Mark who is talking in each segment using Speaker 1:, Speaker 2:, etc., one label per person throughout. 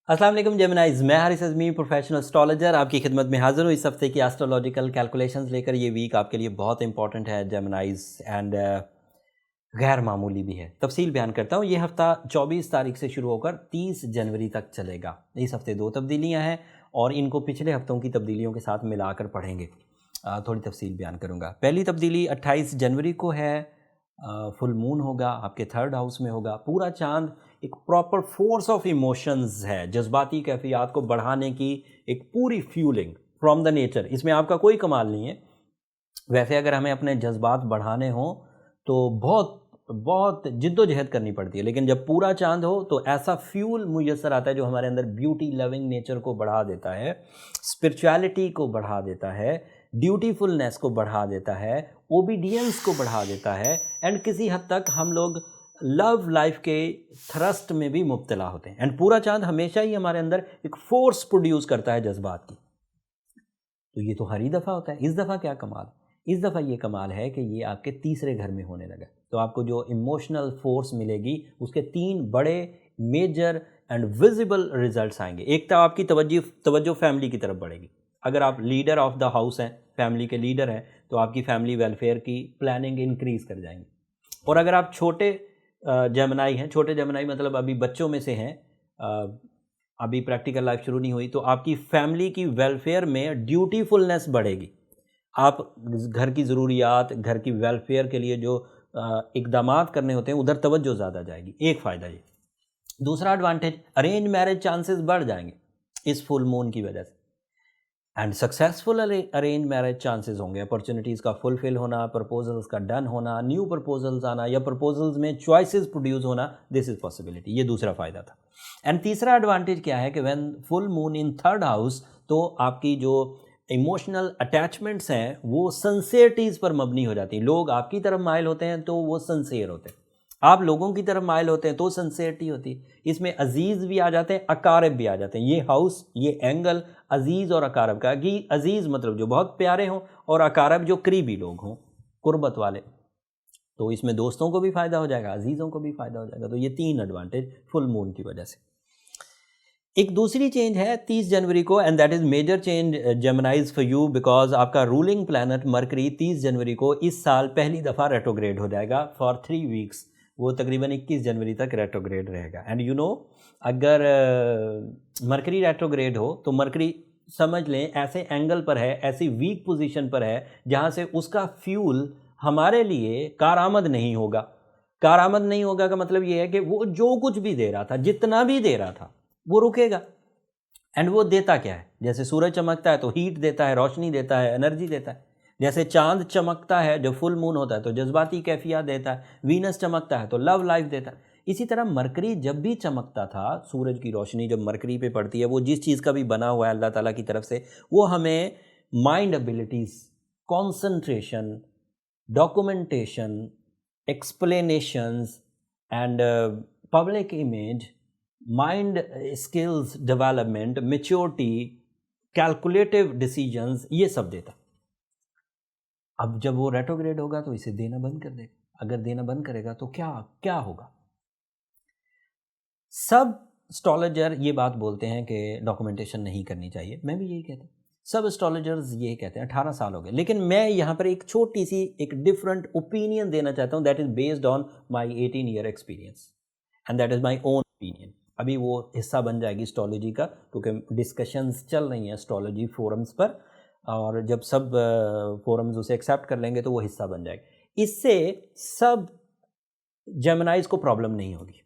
Speaker 1: अस्सलाम वालेकुम जेमिनाइज, मैं हारिस अज़मी प्रोफेशनल एस्ट्रोलॉजर आपकी खिदमत में हाज़िर हूँ इस हफ्ते की एस्ट्रोलॉजिकल कैलकुलेशंस लेकर। ये वीक आपके लिए बहुत इंपॉर्टेंट है जेमिनाइज एंड गैर मामूली भी है। तफसील बयान करता हूँ। ये हफ़्ता 24 तारीख से शुरू होकर 30 जनवरी तक चलेगा। इस हफ्ते 2 तब्दीलियाँ हैं और इनको पिछले हफ्तों की तब्दीलियों के साथ मिलाकर पढ़ेंगे। थोड़ी तफसील बयान करूँगा। पहली तब्दीली 28 जनवरी को है। फुल मून होगा, आपके 3rd हाउस में होगा। पूरा चांद एक प्रॉपर फोर्स ऑफ इमोशंस है, जज्बाती कैफियत को बढ़ाने की एक पूरी फ्यूलिंग फ्रॉम द नेचर। इसमें आपका कोई कमाल नहीं है। वैसे अगर हमें अपने जज्बात बढ़ाने हों तो बहुत बहुत जिद्दोजहद करनी पड़ती है, लेकिन जब पूरा चांद हो तो ऐसा फ्यूल मुयस्सर आता है जो हमारे अंदर ब्यूटी लविंग नेचर को बढ़ा देता है, स्पिरिचुअलिटी को बढ़ा देता है, ड्यूटीफुलनेस को बढ़ा देता है, ओबीडियंस को बढ़ा देता है एंड किसी हद तक हम लोग लव लाइफ के थ्रस्ट में भी मुब्तला होते हैं। एंड पूरा चांद हमेशा ही हमारे अंदर एक फोर्स प्रोड्यूस करता है जज्बात की। तो ये तो हर ही दफ़ा होता है। इस दफ़ा क्या कमाल? इस दफ़ा ये कमाल है कि ये आपके तीसरे घर में होने लगा। तो आपको जो इमोशनल फोर्स मिलेगी उसके 3 बड़े मेजर एंड विजिबल रिजल्ट्स आएंगे। एक तो आपकी तवज्जो फैमिली की तरफ बढ़ेगी। अगर आप लीडर ऑफ द हाउस हैं, फैमिली के लीडर हैं, तो आपकी फैमिली वेलफेयर की प्लानिंग इंक्रीज़ कर जाएंगी। और अगर आप छोटे जेमिनाई हैं, छोटे जेमिनाई मतलब अभी बच्चों में से हैं, अभी प्रैक्टिकल लाइफ शुरू नहीं हुई, तो आपकी फैमिली की वेलफेयर में ड्यूटीफुलनेस बढ़ेगी। आप घर की ज़रूरियात, घर की वेलफेयर के लिए जो इक़दामात करने होते हैं उधर तवज्जो ज़्यादा जाएगी। एक फ़ायदा ये। दूसरा एडवांटेज, अरेंज मैरिज चांसेस बढ़ जाएंगे इस फुल मून की वजह से। And successful arrange marriage chances होंगे। अपॉर्चुनिटीज़ का फुलफिल होना, प्रपोजल्स का डन होना, न्यू प्रपोजल्स आना या प्रपोजल्स में चॉइसेस प्रोड्यूस होना, दिस इज़ पॉसिबिलिटी। ये दूसरा फ़ायदा था। एंड तीसरा एडवांटेज क्या है कि when full moon in 3rd house, तो आपकी जो इमोशनल अटैचमेंट्स हैं वो सिंसियरिटीज़ पर मबनी हो जाती हैं। लोग आपकी तरफ माइल होते हैं तो वो सिंसियर होते हैं, आप लोगों की तरफ माइल होते हैं तो सिंसियरिटी होती है। इसमें अजीज़ भी आ जाते हैं, अकारब भी आ जाते हैं। ये हाउस, ये एंगल अजीज़ और अकारब का, कि अजीज़ मतलब जो बहुत प्यारे हों और अकारब जो करीबी लोग हों, कुर्बत वाले। तो इसमें दोस्तों को भी फ़ायदा हो जाएगा, अजीज़ों को भी फ़ायदा हो जाएगा। तो ये 3 एडवांटेज फुल मून की वजह से। एक दूसरी चेंज है 30 जनवरी को, and that is major change Geminis for you, because आपका रूलिंग प्लैनेट मरकरी 30 जनवरी को इस साल पहली दफ़ा रेट्रोग्रेड हो जाएगा फॉर 3 वीक्स। वो तकरीबन 21 जनवरी तक रेट्रोग्रेड रहेगा। एंड यू नो, अगर मरकरी रेट्रोग्रेड हो तो मरकरी समझ लें ऐसे एंगल पर है, ऐसी वीक पोजीशन पर है जहाँ से उसका फ्यूल हमारे लिए कारआमद नहीं होगा। कारआमद नहीं होगा का मतलब ये है कि वो जो कुछ भी दे रहा था, जितना भी दे रहा था, वो रुकेगा। एंड वो देता क्या है? जैसे सूरज चमकता है तो हीट देता है, रोशनी देता है, एनर्जी देता है। जैसे चांद चमकता है जब फुल मून होता है तो जज्बाती कैफियत देता है। वीनस चमकता है तो लव लाइफ देता है। इसी तरह मरकरी जब भी चमकता था, सूरज की रोशनी जब मरकरी पे पड़ती है, वो जिस चीज़ का भी बना हुआ है अल्लाह ताला की तरफ से, वो हमें mind abilities, concentration, documentation, explanations and public image, mind skills development, maturity, calculative decisions, ये सब देता। अब जब वो रेट्रोग्रेड होगा तो इसे देना बंद कर देगा। अगर देना बंद करेगा तो क्या क्या होगा? सब एस्ट्रोलॉजर ये बात बोलते हैं कि डॉक्यूमेंटेशन नहीं करनी चाहिए। मैं भी यही कहता हूँ, सब एस्ट्रोलॉजर्स यही कहते हैं। 18 साल हो गए, लेकिन मैं यहाँ पर एक छोटी सी एक डिफरेंट ओपिनियन देना चाहता हूँ, that is based on my 18 year experience and that is my own opinion. अभी वो हिस्सा बन जाएगी एस्ट्रोलॉजी का, क्योंकि डिस्कशंस चल रही हैं एस्ट्रोलॉजी फोरम्स पर, और जब सब फोरम्स उसे एक्सेप्ट कर लेंगे तो वो हिस्सा बन जाएगी। इससे सब जेमिनाइज को प्रॉब्लम नहीं होगी,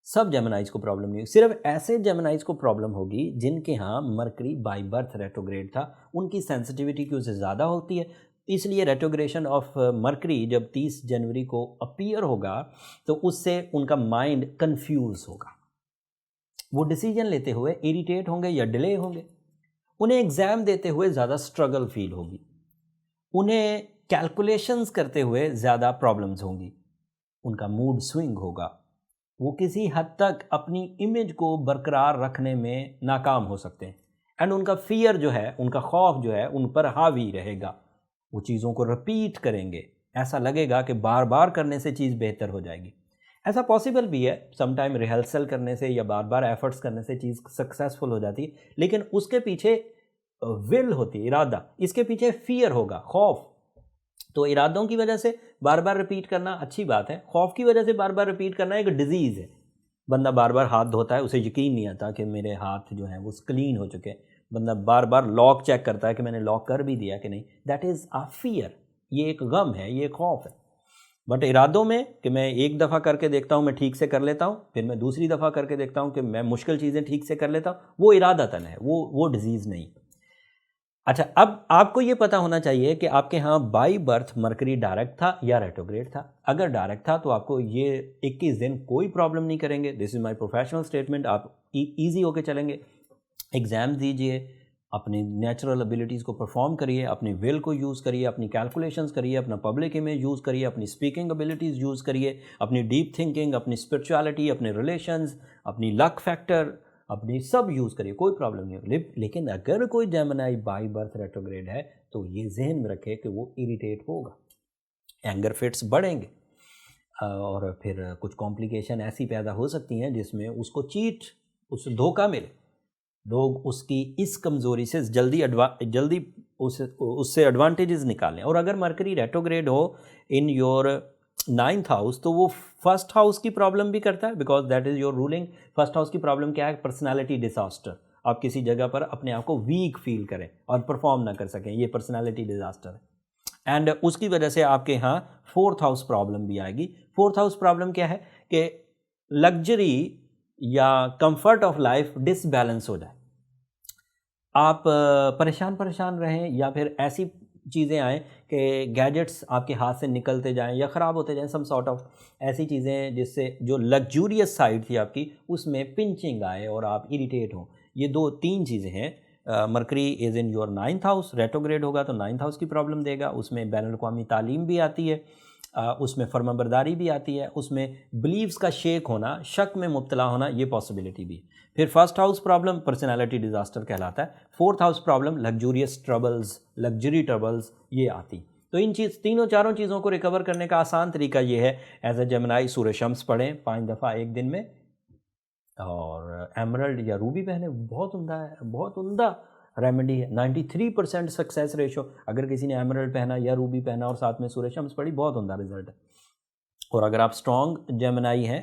Speaker 1: सब जेमिनाइज को प्रॉब्लम नहीं होगी। सिर्फ ऐसे जेमिनाइज को प्रॉब्लम होगी जिनके यहाँ मरकरी बाय बर्थ रेट्रोग्रेड था, उनकी सेंसिटिविटी क्यों से ज़्यादा होती है। इसलिए रेट्रोग्रेशन ऑफ मरकरी जब 30 जनवरी को अपीयर होगा तो उससे उनका माइंड कंफ्यूज होगा। वो डिसीजन लेते हुए इरिटेट होंगे या डिले होंगे। उन्हें एग्ज़ाम देते हुए ज़्यादा स्ट्रगल फील होगी। उन्हें कैलकुलेशंस करते हुए ज़्यादा प्रॉब्लम्स होंगी। उनका मूड स्विंग होगा। वो किसी हद तक अपनी इमेज को बरकरार रखने में नाकाम हो सकते हैं। एंड उनका फियर जो है, उनका खौफ जो है, उन पर हावी रहेगा। वो चीज़ों को रिपीट करेंगे, ऐसा लगेगा कि बार बार करने से चीज़ बेहतर हो जाएगी। ऐसा पॉसिबल भी है, सम टाइम रिहर्सल करने से या बार बार एफर्ट्स करने से चीज़ सक्सेसफुल हो जाती है, लेकिन उसके पीछे विल होती है, इरादा, इसके पीछे फियर होगा, खौफ। तो इरादों की वजह से बार बार रिपीट करना अच्छी बात है, खौफ की वजह से बार बार रिपीट करना एक डिजीज़ है। बंदा बार बार हाथ धोता है, उसे यकीन नहीं आता कि मेरे हाथ जो हैं वो क्लीन हो चुके हैं। बंदा बार बार लॉक चेक करता है कि मैंने लॉक कर भी दिया कि नहीं। दैट इज़ अ फियर, ये एक गम है, ये खौफ है। बट इरादों में कि मैं एक दफ़ा करके देखता हूँ, मैं ठीक से कर लेता हूँ, फिर मैं दूसरी दफ़ा करके देखता हूँ कि मैं मुश्किल चीज़ें ठीक से कर लेता हूँ, वो इरादतन है, वो डिज़ीज़ नहीं। अच्छा, अब आपको ये पता होना चाहिए कि आपके यहाँ बाई बर्थ मरकरी डायरेक्ट था या रेट्रोग्रेड था। अगर डायरेक्ट था तो आपको ये 21 दिन कोई प्रॉब्लम नहीं करेंगे। This is my professional statement. आप ईज़ी होके चलेंगे, एग्ज़ाम दीजिए, अपनी नेचुरल एबिलिटीज़ को परफॉर्म करिए, अपनी विल को यूज़ करिए, अपनी कैलकुलेशंस करिए, अपना पब्लिक इमेज यूज़ करिए, अपनी स्पीकिंग एबिलिटीज़ यूज़ करिए, अपनी डीप थिंकिंग, अपनी स्पिरिचुअलिटी, अपने रिलेशंस, अपनी लक फैक्टर, अपनी सब यूज़ करिए, कोई प्रॉब्लम नहीं होगी। लेकिन अगर कोई जेमिनी बाई बर्थ रेट्रोग्रेड है तो ये जहन में रखे कि वो इरिटेट होगा, एंगर फिट्स बढ़ेंगे, और फिर कुछ कॉम्प्लिकेशन ऐसी पैदा हो सकती हैं जिसमें उसको उसे धोखा मिले। लोग उसकी इस कमज़ोरी से जल्दी उससे एडवांटेजेस निकालें। और अगर मरकरी रेट्रोग्रेड हो इन योर 9th हाउस तो वो फर्स्ट हाउस की प्रॉब्लम भी करता है, because that is your ruling. First house की प्रॉब्लम क्या है? Personality disaster. आप किसी जगह पर अपने आप को वीक फील करें और परफॉर्म ना कर सकें, ये पर्सनालिटी डिजास्टर है। एंड उसकी वजह से आपके यहाँ 4th हाउस प्रॉब्लम भी आएगी। 4th हाउस प्रॉब्लम क्या है कि लग्जरी या कंफर्ट ऑफ लाइफ डिसबैलेंस हो जाए, आप परेशान परेशान रहें, या फिर ऐसी चीज़ें आएँ कि गैजेट्स आपके हाथ से निकलते जाएं या ख़राब होते जाएं, सम सॉर्ट ऑफ ऐसी चीज़ें जिससे जो लग्जूरियस साइड थी आपकी उसमें पिंचिंग आए और आप इरिटेट हों। ये 2-3 चीज़ें हैं। Mercury is in your 9th house, retrograde होगा तो 9th हाउस की प्रॉब्लम देगा। उसमें बैनुल-अक़वामी तालीम भी आती है, उसमें फर्माबरदारी भी आती है, उसमें बिलीव्स का शेक होना, शक में मुब्तला होना, ये पॉसिबिलिटी भी है। फिर first house problem personality disaster कहलाता है। 4th house problem luxurious troubles, luxury troubles, ये आती। तो इन तीनों चारों चीज़ों को रिकवर करने का आसान तरीका ये है, एज ए जेमिनी सूरह शम्स पढ़ें 5 दफ़ा एक दिन में, और एमरल्ड या रूबी पहने, बहुत उम्दा है, बहुत उम्दा रेमेडी है। 93% सक्सेस रेशो, अगर किसी ने एमरल्ड पहना या रूबी पहना और साथ में सूरह शम्स पढ़ी, बहुत उम्दा रिजल्ट है। और अगर आप स्ट्रॉन्ग जेमिनी हैं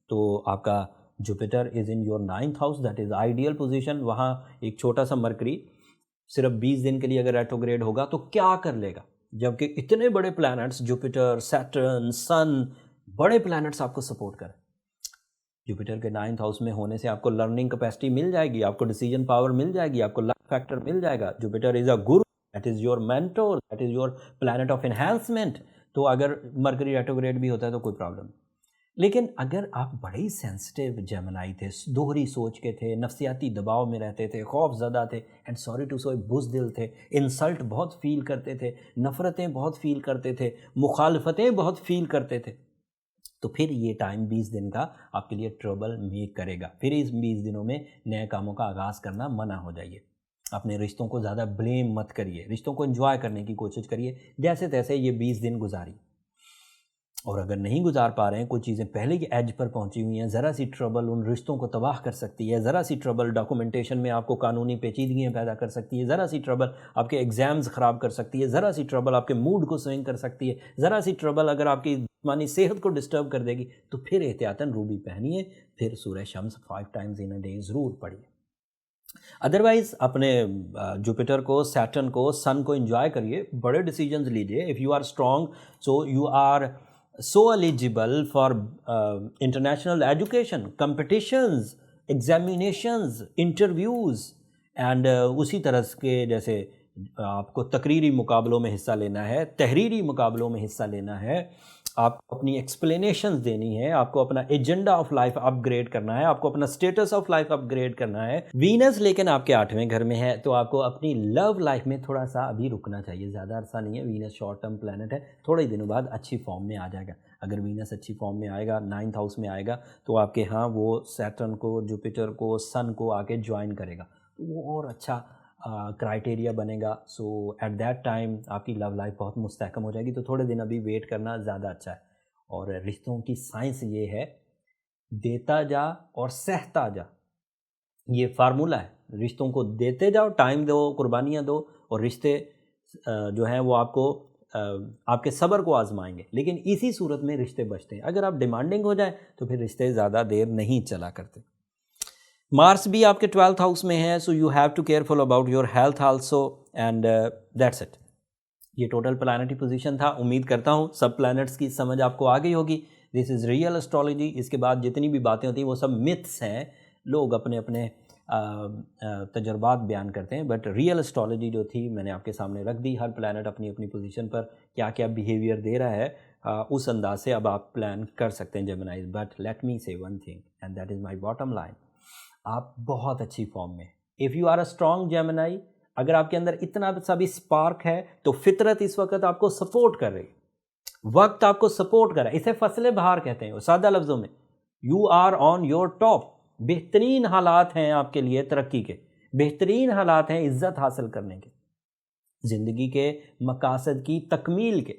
Speaker 1: तो आपका Jupiter is in your 9th house, that is ideal position. वहाँ एक छोटा सा मरकरी सिर्फ 20 दिन के लिए अगर रेट्रोग्रेड होगा तो क्या कर लेगा, जबकि इतने बड़े प्लैनेट्स जुपिटर, सैटर्न, सन, बड़े प्लैनेट्स आपको सपोर्ट करें। जुपिटर के 9th हाउस में होने से आपको लर्निंग कैपेसिटी मिल जाएगी, आपको डिसीजन पावर मिल जाएगी, आपको लक फैक्टर मिल जाएगा। Jupiter is a Guru, that is your mentor, that is your planet of enhancement. तो अगर मरकरी रेट्रोग्रेड भी होता है तो कोई प्रॉब्लम नहीं। लेकिन अगर आप बड़े ही सेंसिटिव जेमिनी थे, दोहरी सोच के थे, नफ्सियाती दबाव में रहते थे, खौफ ज़दा थे, एंड सॉरी टू से बुज़दिल थे, इंसल्ट बहुत फील करते थे, नफ़रतें बहुत फील करते थे, मुखालफतें बहुत फील करते थे, तो फिर ये टाइम 20 दिन का आपके लिए ट्रबल मेक करेगा। फिर इस 20 दिनों में नए कामों का आगाज़ करना मना हो जाइए। अपने रिश्तों को ज़्यादा ब्लेम मत करिए, रिश्तों को एंजॉय करने की कोशिश करिए, जैसे तैसे ये 20 दिन गुजारिए। और अगर नहीं गुजार पा रहे हैं, कुछ चीज़ें पहले की एज पर पहुंची हुई हैं, ज़रा सी ट्रबल उन रिश्तों को तबाह कर सकती है, ज़रा सी ट्रबल डॉक्यूमेंटेशन में आपको कानूनी पेचीदगियाँ पैदा कर सकती है, ज़रा सी ट्रबल आपके एग्ज़ाम्स ख़राब कर सकती है, ज़रा सी ट्रबल आपके मूड को स्विंग कर सकती है, ज़रा सी ट्रबल अगर आपकी जिस्मानी सेहत को डिस्टर्ब कर देगी, तो फिर एहतियातन रूबी पहनिए, फिर सूरह Shams 5 times in a day ज़रूर पढ़िए। अदरवाइज अपने जुपिटर को, सैटर्न को, सन को एंजॉय करिए, बड़े डिसीजंस लीजिए। If you are strong, so you are so eligible for international education, competitions, examinations, interviews, and उसी तरह के जैसे आपको तकरीरी मुकाबलों में हिस्सा लेना है, तहरीरी मुकाबलों में हिस्सा लेना है, आपको अपनी एक्सप्लेनेशंस देनी है, आपको अपना एजेंडा ऑफ लाइफ अपग्रेड करना है, आपको अपना स्टेटस ऑफ लाइफ अपग्रेड करना है। वीनस लेकिन आपके 8वें घर में है, तो आपको अपनी लव लाइफ में थोड़ा सा अभी रुकना चाहिए, ज़्यादा अरसा नहीं है। वीनस शॉर्ट टर्म प्लैनेट है, थोड़े ही दिनों बाद अच्छी फॉर्म में आ जाएगा। अगर वीनस अच्छी फॉर्म में आएगा, 9th हाउस में आएगा, तो आपके यहाँ वो सैटर्न को, जुपिटर को, सन को आके ज्वाइन करेगा, तो वो और अच्छा क्राइटेरिया बनेगा। सो एट दैट टाइम आपकी लव लाइफ बहुत मुस्तहकम हो जाएगी। तो थोड़े दिन अभी वेट करना ज़्यादा अच्छा है। और रिश्तों की साइंस ये है, देता जा और सहता जा, ये फार्मूला है। रिश्तों को देते जाओ, टाइम दो, कुर्बानियाँ दो, और रिश्ते जो हैं वो आपको आपके सब्र को आजमाएंगे। लेकिन इसी सूरत में रिश्ते बचते हैं। अगर आप डिमांडिंग हो जाए तो फिर रिश्ते ज़्यादा देर नहीं चला करते। मार्स भी आपके 12th हाउस में है, so you have to careful about your health also, and that's it. ये टोटल प्लानिटरी पोजीशन था। उम्मीद करता हूँ सब प्लैनेट्स की समझ आपको आ गई होगी। This is real astrology. इसके बाद जितनी भी बातें होती हैं वो सब मिथ्स हैं, लोग अपने अपने तजर्बात बयान करते हैं, बट रियल एस्ट्रोलॉजी जो थी मैंने आपके सामने रख दी। हर प्लैनेट अपनी अपनी पोजीशन पर क्या क्या बिहेवियर दे रहा है, उस अंदाज से अब आप प्लान कर सकते हैं जेमिनाइज। But let me say one thing and that is my bottom line, आप बहुत अच्छी फॉर्म में। If you are a strong Gemini, अगर आपके अंदर इतना सा भी स्पार्क है तो फितरत इस वक्त आपको सपोर्ट कर रही, वक्त आपको सपोर्ट कर रहा है। इसे फसले बहार कहते हैं सादा लफ्ज़ों में। You are on your top. बेहतरीन हालात हैं आपके लिए तरक्की के, बेहतरीन हालात हैं इज्जत हासिल करने के, ज़िंदगी के मकासद की तकमील के,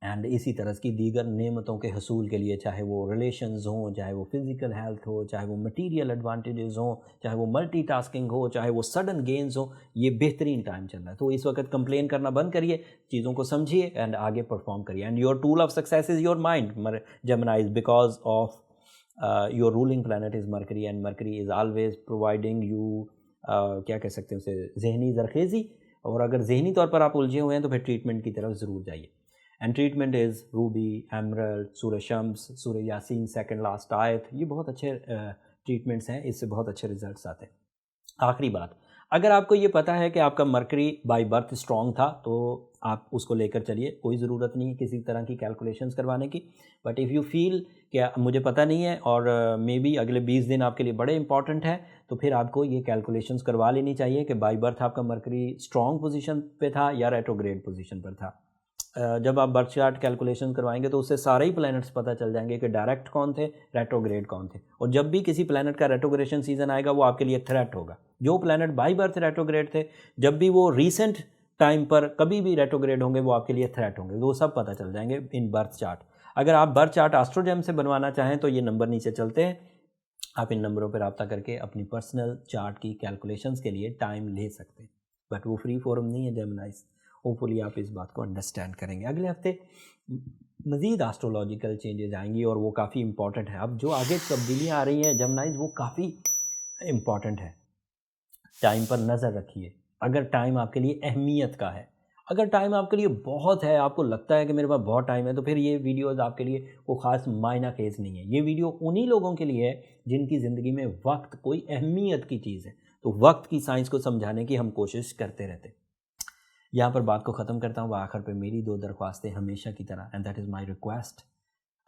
Speaker 1: एंड इसी तरह की दीगर नेमतों के हसूल के लिए, चाहे वो रिलेशंस हों, चाहे वो फिज़िकल हेल्थ हो, चाहे वो मटीरियल एडवांटेजेस हों, चाहे वो मल्टीटास्किंग हो, चाहे वो सडन गेन्स हो, ये बेहतरीन टाइम चल रहा है। तो इस वक्त कंप्लेन करना बंद करिए, चीज़ों को समझिए एंड आगे परफॉर्म करिए। And your tool of success is your mind जेमिनाइज, because of your ruling planet is mercury, and mercury is always providing you क्या कह सकते हैं उसे, जहनी जरखेज़ी। और अगर जहनी तौर पर आप उलझे हुए हैं तो फिर ट्रीटमेंट की तरफ ज़रूर जाइए। And treatment is Ruby, emerald, सूरह शम्स, सूरह यासीन सेकंड लास्ट आयत, ये बहुत अच्छे ट्रीटमेंट्स हैं, इससे बहुत अच्छे रिजल्ट्स आते हैं। आखिरी बात, अगर आपको ये पता है कि आपका मरकरी बाय बर्थ स्ट्रॉन्ग था तो आप उसको लेकर चलिए, कोई ज़रूरत नहीं है किसी तरह की कैलकुलेशंस करवाने की। बट इफ़ यू फील कि मुझे पता नहीं है और मे बी अगले 20 दिन आपके लिए बड़े इंपॉर्टेंट है, तो फिर आपको ये कैलकुलेशंस करवा लेनी चाहिए कि बाय बर्थ आपका मरकरी स्ट्रॉन्ग पोजीशन पे था या रेट्रोग्रेड पोजीशन पर था। जब आप बर्थ चार्ट कैलकुलेशन करवाएंगे तो उससे सारे ही प्लैनेट्स पता चल जाएंगे कि डायरेक्ट कौन थे, रेट्रोग्रेड कौन थे। और जब भी किसी प्लैनेट का रेट्रोग्रेशन सीजन आएगा वो आपके लिए थ्रेट होगा। जो प्लैनेट बाय बर्थ रेट्रोग्रेड थे, जब भी वो रीसेंट टाइम पर कभी भी रेट्रोग्रेड होंगे वो आपके लिए थ्रेट होंगे, वो सब पता चल जाएंगे इन बर्थ चार्ट। अगर आप बर्थ चार्ट एस्ट्रोजेम से बनवाना चाहें तो ये नंबर नीचे चलते हैं, आप इन नंबरों पर रब्ता करके अपनी पर्सनल चार्ट की कैलकुलेशंस के लिए टाइम ले सकते हैं। बट वो फ्री फोरम नहीं है जेमिनाइज। होपफुली आप इस बात को अंडरस्टैंड करेंगे। अगले हफ्ते मज़ीद एस्ट्रोलॉजिकल चेंजेस आएंगी और वो काफ़ी इंपॉर्टेंट है। अब जो आगे तब्दीलियाँ आ रही हैं जेमिनाइज वो काफ़ी इम्पॉर्टेंट है। टाइम पर नज़र रखिए। अगर टाइम आपके लिए अहमियत का है, अगर टाइम आपके लिए बहुत है, आपको लगता है कि मेरे पास बहुत टाइम है, तो फिर ये वीडियोज़ आपके लिए वो ख़ास मायना केस नहीं है। ये वीडियो उन्हीं लोगों के लिए है जिनकी ज़िंदगी में वक्त कोई अहमियत की चीज़ है। तो वक्त की साइंस को समझाने की हम कोशिश करते रहते। यहाँ पर बात को ख़त्म करता हूँ। आखिर पे मेरी 2 दरख्वास्तें हमेशा की तरह, and that is my request.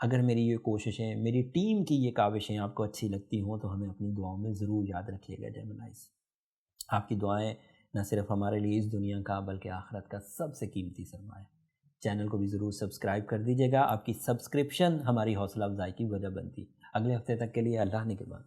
Speaker 1: अगर मेरी ये कोशिशें, मेरी टीम की ये काविशें आपको अच्छी लगती हों तो हमें अपनी दुआओं में ज़रूर याद रखिएगा जेमिनाइज। आपकी दुआएं न सिर्फ हमारे लिए इस दुनिया का बल्कि आखिरत का सबसे कीमती सरमाया। चैनल को भी ज़रूर सब्सक्राइब कर दीजिएगा। आपकी सब्सक्रिप्शन हमारी हौसला अफजाई की वजह बनती। अगले हफ्ते तक के लिए अल्लाह ने के बाद।